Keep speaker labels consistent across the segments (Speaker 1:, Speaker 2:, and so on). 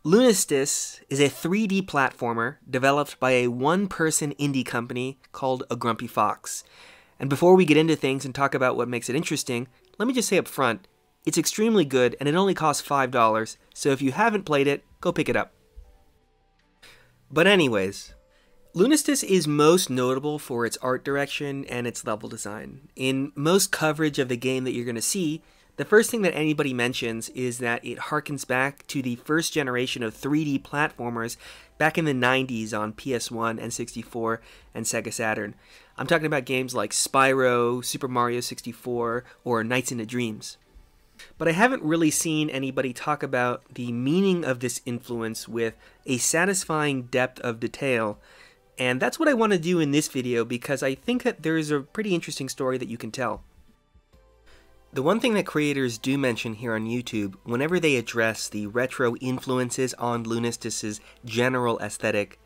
Speaker 1: Lunistis is a 3D platformer developed by a one-person indie company called A Grumpy Fox. And before we get into things and talk about what makes it interesting, let me just say up front, it's extremely good and it only costs $5, so if you haven't played it, go pick it up. But anyways, Lunistis is most notable for its art direction and its level design. In most coverage of the game that you're going to see, the first thing that anybody mentions is that it harkens back to the first generation of 3D platformers back in the 90s on PS1, N64, and Sega Saturn. I'm talking about games like Spyro, Super Mario 64, or Nights into Dreams. But I haven't really seen anybody talk about the meaning of this influence with a satisfying depth of detail, and that's what I want to do in this video because I think that there is a pretty interesting story that you can tell. The one thing that creators do mention here on YouTube whenever they address the retro influences on Lunistis' general aesthetic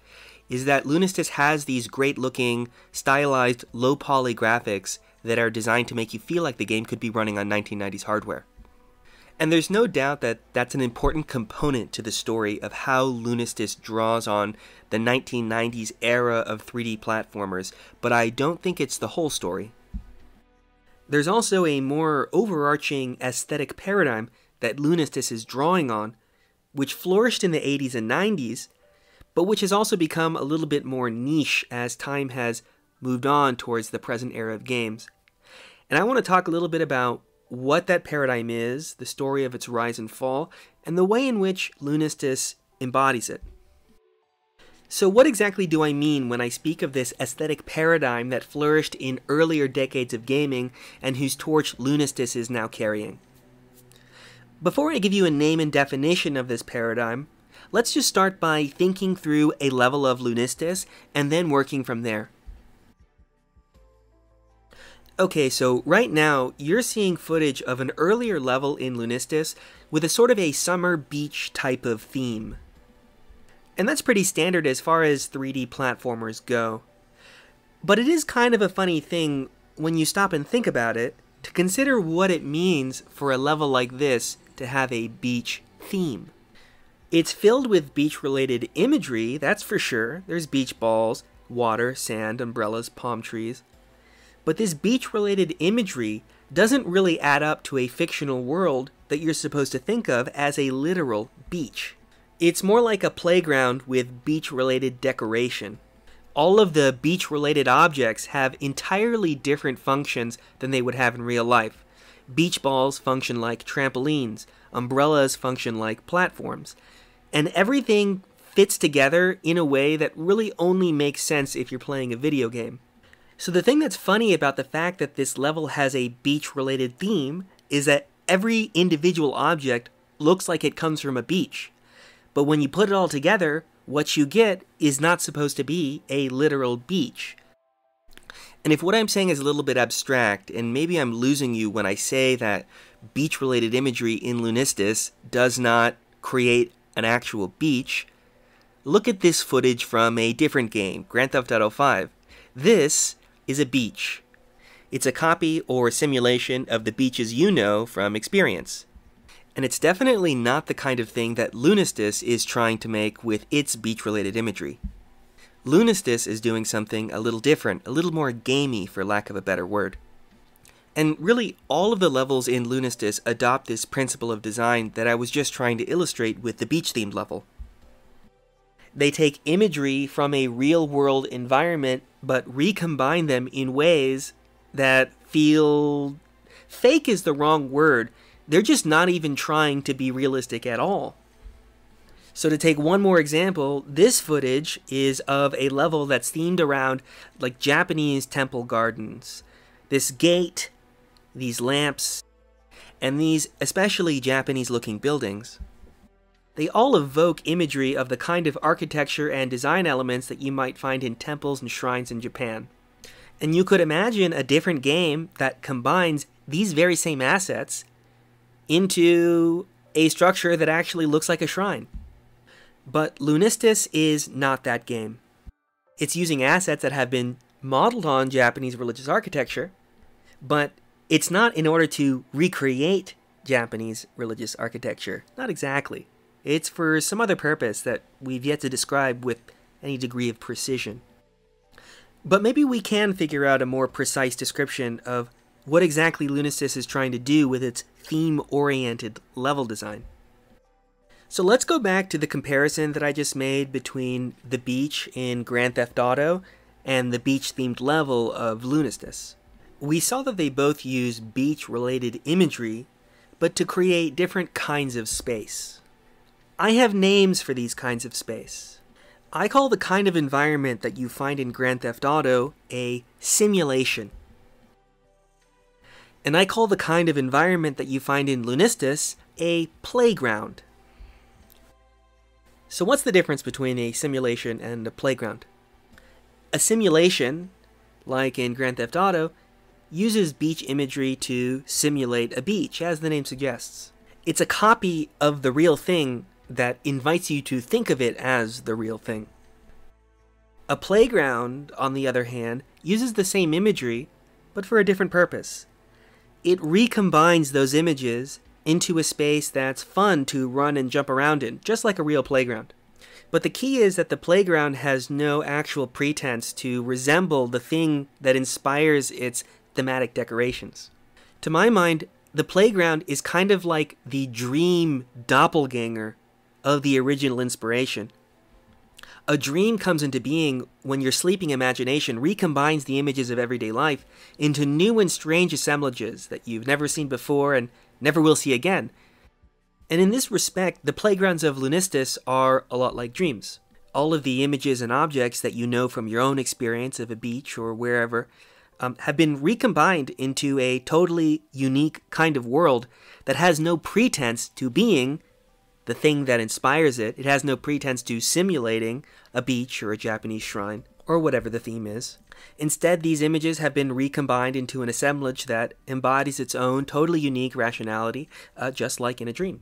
Speaker 1: is that Lunistis has these great looking, stylized, low poly graphics that are designed to make you feel like the game could be running on 1990s hardware. And there's no doubt that that's an important component to the story of how Lunistis draws on the 1990s era of 3D platformers, but I don't think it's the whole story. There's also a more overarching aesthetic paradigm that Lunistis is drawing on, which flourished in the 80s and 90s, but which has also become a little bit more niche as time has moved on towards the present era of games. And I want to talk a little bit about what that paradigm is, the story of its rise and fall, and the way in which Lunistis embodies it. So what exactly do I mean when I speak of this aesthetic paradigm that flourished in earlier decades of gaming and whose torch Lunistis is now carrying? Before I give you a name and definition of this paradigm, let's just start by thinking through a level of Lunistis and then working from there. Okay, so right now you're seeing footage of an earlier level in Lunistis with a sort of a summer beach type of theme. And that's pretty standard as far as 3D platformers go. But it is kind of a funny thing when you stop and think about it to consider what it means for a level like this to have a beach theme. It's filled with beach-related imagery, that's for sure. There's beach balls, water, sand, umbrellas, palm trees. But this beach-related imagery doesn't really add up to a fictional world that you're supposed to think of as a literal beach. It's more like a playground with beach-related decoration. All of the beach-related objects have entirely different functions than they would have in real life. Beach balls function like trampolines, umbrellas function like platforms, and everything fits together in a way that really only makes sense if you're playing a video game. So the thing that's funny about the fact that this level has a beach-related theme is that every individual object looks like it comes from a beach. But when you put it all together, what you get is not supposed to be a literal beach. And if what I'm saying is a little bit abstract, and maybe I'm losing you when I say that beach-related imagery in Lunistis does not create an actual beach, look at this footage from a different game, Grand Theft Auto V. This is a beach. It's a copy or simulation of the beaches you know from experience. And it's definitely not the kind of thing that Lunistis is trying to make with its beach-related imagery. Lunistis is doing something a little different, a little more gamey for lack of a better word. And really, all of the levels in Lunistis adopt this principle of design that I was just trying to illustrate with the beach-themed level. They take imagery from a real-world environment, but recombine them in ways that feel... fake is the wrong word. They're just not even trying to be realistic at all. So to take one more example, this footage is of a level that's themed around like Japanese temple gardens. This gate, these lamps, and these especially Japanese looking buildings. They all evoke imagery of the kind of architecture and design elements that you might find in temples and shrines in Japan. And you could imagine a different game that combines these very same assets into a structure that actually looks like a shrine. But Lunistis is not that game. It's using assets that have been modeled on Japanese religious architecture, but it's not in order to recreate Japanese religious architecture. Not exactly. It's for some other purpose that we've yet to describe with any degree of precision. But maybe we can figure out a more precise description of what exactly Lunistis is trying to do with its theme-oriented level design. So let's go back to the comparison that I just made between the beach in Grand Theft Auto and the beach-themed level of Lunistis. We saw that they both use beach-related imagery, but to create different kinds of space. I have names for these kinds of space. I call the kind of environment that you find in Grand Theft Auto a simulation. And I call the kind of environment that you find in Lunistis a playground. So what's the difference between a simulation and a playground? A simulation, like in Grand Theft Auto, uses beach imagery to simulate a beach, as the name suggests. It's a copy of the real thing that invites you to think of it as the real thing. A playground, on the other hand, uses the same imagery, but for a different purpose. It recombines those images into a space that's fun to run and jump around in, just like a real playground. But the key is that the playground has no actual pretense to resemble the thing that inspires its thematic decorations. To my mind, the playground is kind of like the dream doppelganger of the original inspiration. A dream comes into being when your sleeping imagination recombines the images of everyday life into new and strange assemblages that you've never seen before and never will see again. And in this respect, the playgrounds of Lunistis are a lot like dreams. All of the images and objects that you know from your own experience of a beach or wherever have been recombined into a totally unique kind of world that has no pretense to being the thing that inspires it. It has no pretense to simulating a beach or a Japanese shrine, or whatever the theme is. Instead, these images have been recombined into an assemblage that embodies its own totally unique rationality, just like in a dream.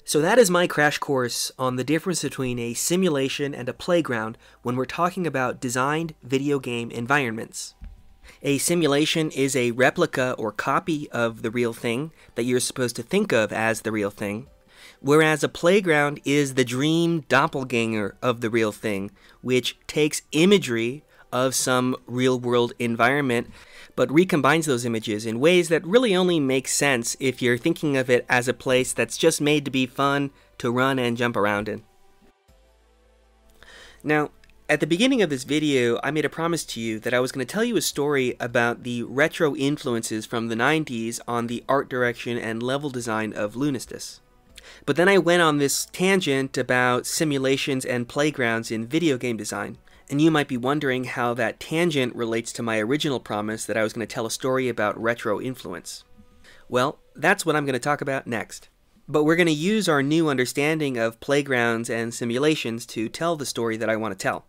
Speaker 1: So that is my crash course on the difference between a simulation and a playground when we're talking about designed video game environments. A simulation is a replica or copy of the real thing that you're supposed to think of as the real thing, whereas a playground is the dream doppelganger of the real thing, which takes imagery of some real-world environment, but recombines those images in ways that really only make sense if you're thinking of it as a place that's just made to be fun to run and jump around in. Now, at the beginning of this video, I made a promise to you that I was going to tell you a story about the retro influences from the 90s on the art direction and level design of Lunistis. But then I went on this tangent about simulations and playgrounds in video game design. And you might be wondering how that tangent relates to my original promise that I was going to tell a story about retro influence. Well, that's what I'm going to talk about next. But we're going to use our new understanding of playgrounds and simulations to tell the story that I want to tell.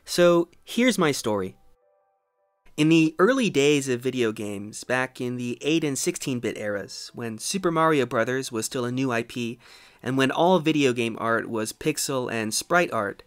Speaker 1: So here's my story. In the early days of video games, back in the 8 and 16-bit eras, when Super Mario Bros. Was still a new IP, and when all video game art was pixel and sprite art,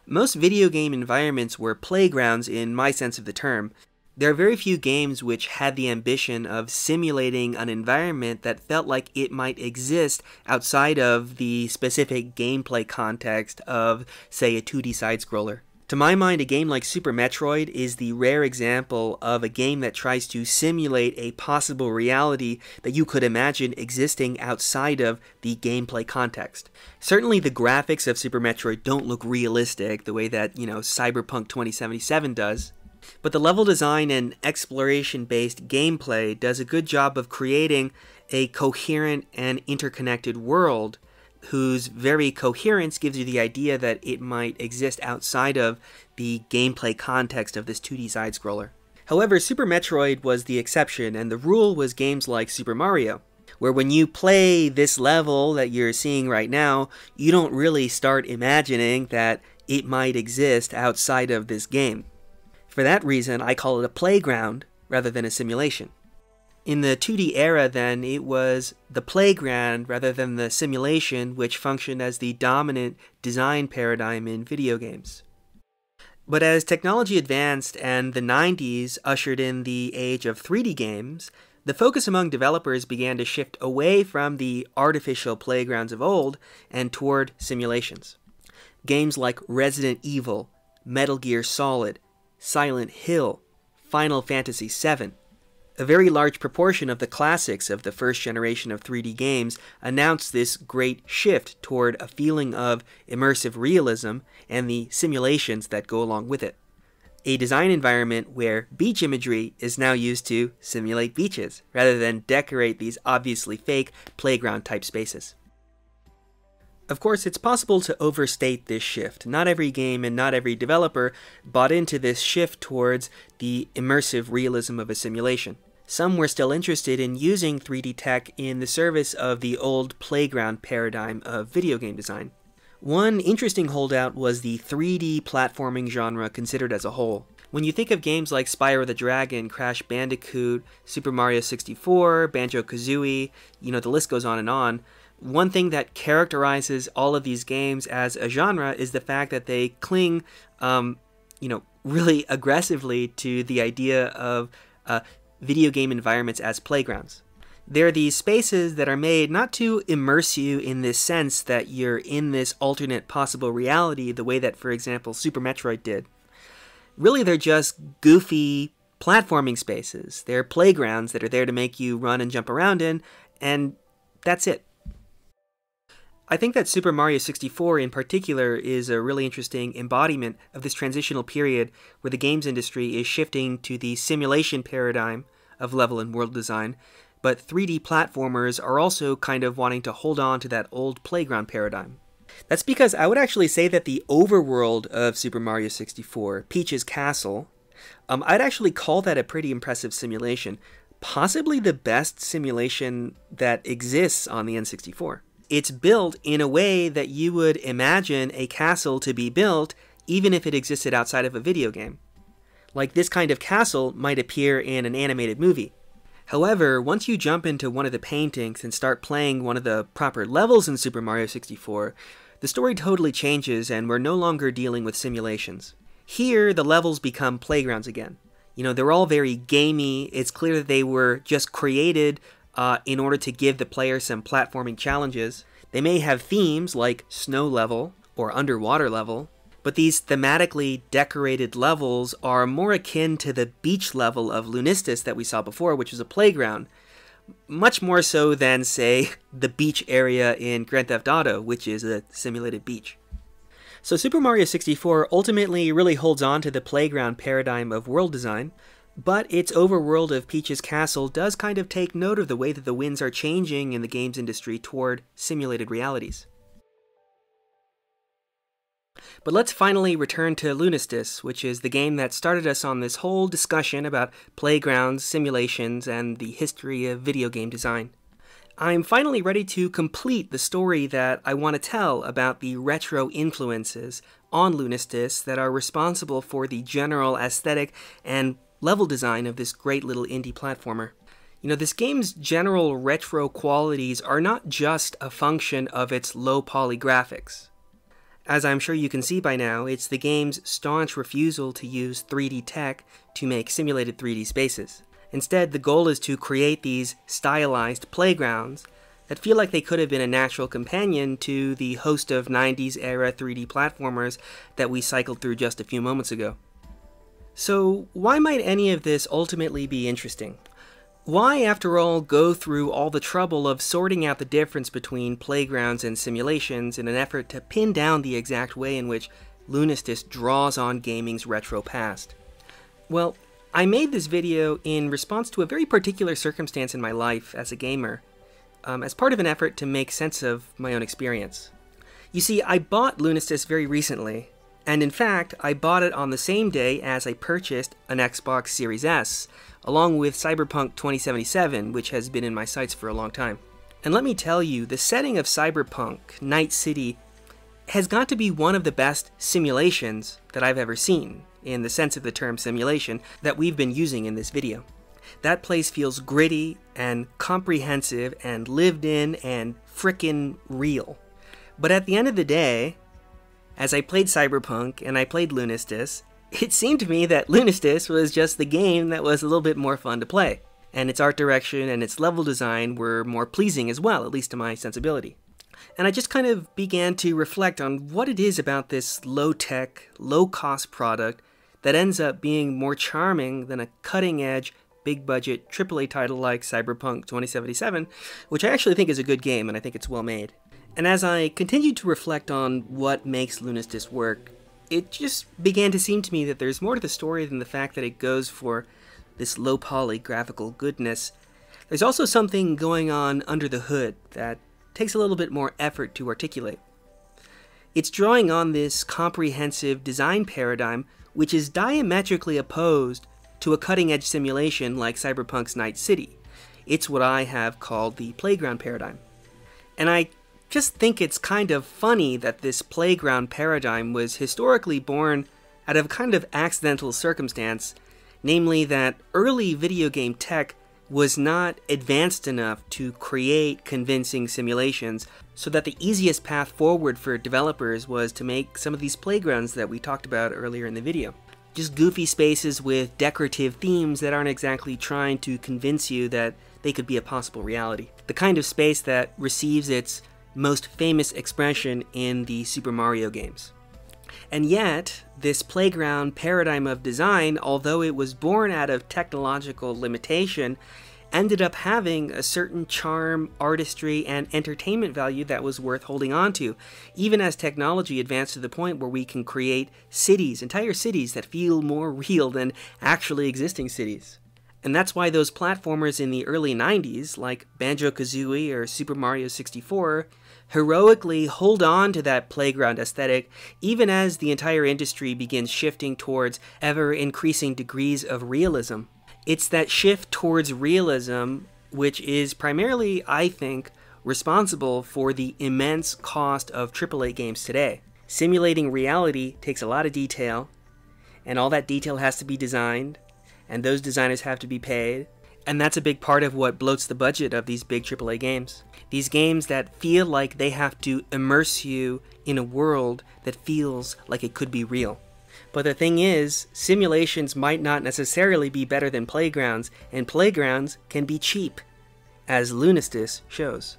Speaker 1: most video game environments were playgrounds in my sense of the term. There are very few games which had the ambition of simulating an environment that felt like it might exist outside of the specific gameplay context of, say, a 2D side-scroller. To my mind, a game like Super Metroid is the rare example of a game that tries to simulate a possible reality that you could imagine existing outside of the gameplay context. Certainly the graphics of Super Metroid don't look realistic the way that, Cyberpunk 2077 does, but the level design and exploration-based gameplay does a good job of creating a coherent and interconnected world whose very coherence gives you the idea that it might exist outside of the gameplay context of this 2D side-scroller. However, Super Metroid was the exception, and the rule was games like Super Mario, where when you play this level that you're seeing right now, you don't really start imagining that it might exist outside of this game. For that reason, I call it a playground rather than a simulation. In the 2D era, then, it was the playground rather than the simulation which functioned as the dominant design paradigm in video games. But as technology advanced and the 90s ushered in the age of 3D games, The focus among developers began to shift away from the artificial playgrounds of old and toward simulations. Games like Resident Evil, Metal Gear Solid, Silent Hill, Final Fantasy VII. A very large proportion of the classics of the first generation of 3D games announced this great shift toward a feeling of immersive realism and the simulations that go along with it. A design environment where beach imagery is now used to simulate beaches, rather than decorate these obviously fake playground-type spaces. Of course, it's possible to overstate this shift. Not every game and not every developer bought into this shift towards the immersive realism of a simulation. Some were still interested in using 3D tech in the service of the old playground paradigm of video game design. One interesting holdout was the 3D platforming genre considered as a whole. When you think of games like Spyro the Dragon, Crash Bandicoot, Super Mario 64, Banjo-Kazooie, the list goes on and on, one thing that characterizes all of these games as a genre is the fact that they cling, really aggressively to the idea of video game environments as playgrounds. They're these spaces that are made not to immerse you in this sense that you're in this alternate possible reality the way that, for example, Super Metroid did. Really, they're just goofy platforming spaces. They're playgrounds that are there to make you run and jump around in, and that's it. I think that Super Mario 64 in particular is a really interesting embodiment of this transitional period where the games industry is shifting to the simulation paradigm of level and world design, but 3D platformers are also kind of wanting to hold on to that old playground paradigm. That's because I would actually say that the overworld of Super Mario 64, Peach's Castle, I'd actually call that a pretty impressive simulation. Possibly the best simulation that exists on the N64. It's built in a way that you would imagine a castle to be built even if it existed outside of a video game. Like this kind of castle might appear in an animated movie. However, once you jump into one of the paintings and start playing one of the proper levels in Super Mario 64, the story totally changes and we're no longer dealing with simulations. Here, the levels become playgrounds again. They're all very gamey. It's clear that they were just created in order to give the player some platforming challenges. They may have themes like snow level or underwater level, but these thematically decorated levels are more akin to the beach level of Lunistis that we saw before, which is a playground, much more so than, say, the beach area in Grand Theft Auto, which is a simulated beach. So Super Mario 64 ultimately really holds on to the playground paradigm of world design, but its overworld of Peach's Castle does kind of take note of the way that the winds are changing in the games industry toward simulated realities. But let's finally return to Lunistis, which is the game that started us on this whole discussion about playgrounds, simulations, and the history of video game design. I'm finally ready to complete the story that I want to tell about the retro influences on Lunistis that are responsible for the general aesthetic and level design of this great little indie platformer. This game's general retro qualities are not just a function of its low poly graphics. As I'm sure you can see by now, it's the game's staunch refusal to use 3D tech to make simulated 3D spaces. Instead, the goal is to create these stylized playgrounds that feel like they could have been a natural companion to the host of 90s era 3D platformers that we cycled through just a few moments ago. So why might any of this ultimately be interesting? Why, after all, go through all the trouble of sorting out the difference between playgrounds and simulations in an effort to pin down the exact way in which Lunistis draws on gaming's retro past? Well, I made this video in response to a very particular circumstance in my life as a gamer, as part of an effort to make sense of my own experience. You see, I bought Lunistis very recently, and in fact, I bought it on the same day as I purchased an Xbox Series S, along with Cyberpunk 2077, which has been in my sights for a long time. And let me tell you, the setting of Cyberpunk, Night City, has got to be one of the best simulations that I've ever seen, in the sense of the term simulation, that we've been using in this video. That place feels gritty and comprehensive and lived in and frickin' real. But at the end of the day, as I played Cyberpunk and I played Lunistis, it seemed to me that Lunistis was just the game that was a little bit more fun to play. and its art direction and its level design were more pleasing as well, at least to my sensibility. And I just kind of began to reflect on what it is about this low-tech, low-cost product that ends up being more charming than a cutting-edge, big-budget AAA title like Cyberpunk 2077, which I actually think is a good game, and I think it's well made. And as I continued to reflect on what makes Lunistis work, it just began to seem to me that there's more to the story than the fact that it goes for this low-poly graphical goodness. There's also something going on under the hood that takes a little bit more effort to articulate. It's drawing on this comprehensive design paradigm which is diametrically opposed to a cutting-edge simulation like Cyberpunk's Night City. It's what I have called the playground paradigm. And I just think it's kind of funny that this playground paradigm was historically born out of a kind of accidental circumstance, namely that early video game tech was not advanced enough to create convincing simulations, so that the easiest path forward for developers was to make some of these playgrounds that we talked about earlier in the video. Just goofy spaces with decorative themes that aren't exactly trying to convince you that they could be a possible reality. The kind of space that receives its most famous expression in the Super Mario games. And yet, this playground paradigm of design, although it was born out of technological limitation, ended up having a certain charm, artistry, and entertainment value that was worth holding on to, even as technology advanced to the point where we can create cities, entire cities, that feel more real than actually existing cities. And that's why those platformers in the early 90s, like Banjo-Kazooie or Super Mario 64, heroically hold on to that playground aesthetic, even as the entire industry begins shifting towards ever-increasing degrees of realism. It's that shift towards realism which is primarily, I think, responsible for the immense cost of AAA games today. Simulating reality takes a lot of detail, and all that detail has to be designed, and those designers have to be paid, and that's a big part of what bloats the budget of these big AAA games. These games that feel like they have to immerse you in a world that feels like it could be real. But the thing is, simulations might not necessarily be better than playgrounds, and playgrounds can be cheap, as Lunistis shows.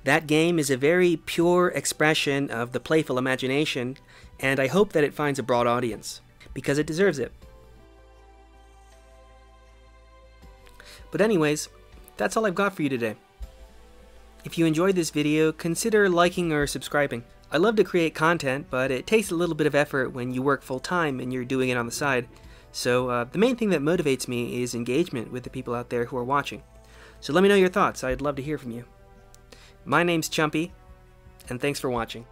Speaker 1: That game is a very pure expression of the playful imagination, and I hope that it finds a broad audience, because it deserves it. But anyways, that's all I've got for you today. If you enjoyed this video, consider liking or subscribing. I love to create content, but it takes a little bit of effort when you work full-time and you're doing it on the side. So the main thing that motivates me is engagement with the people out there who are watching. So let me know your thoughts. I'd love to hear from you. My name's Chumpy, and thanks for watching.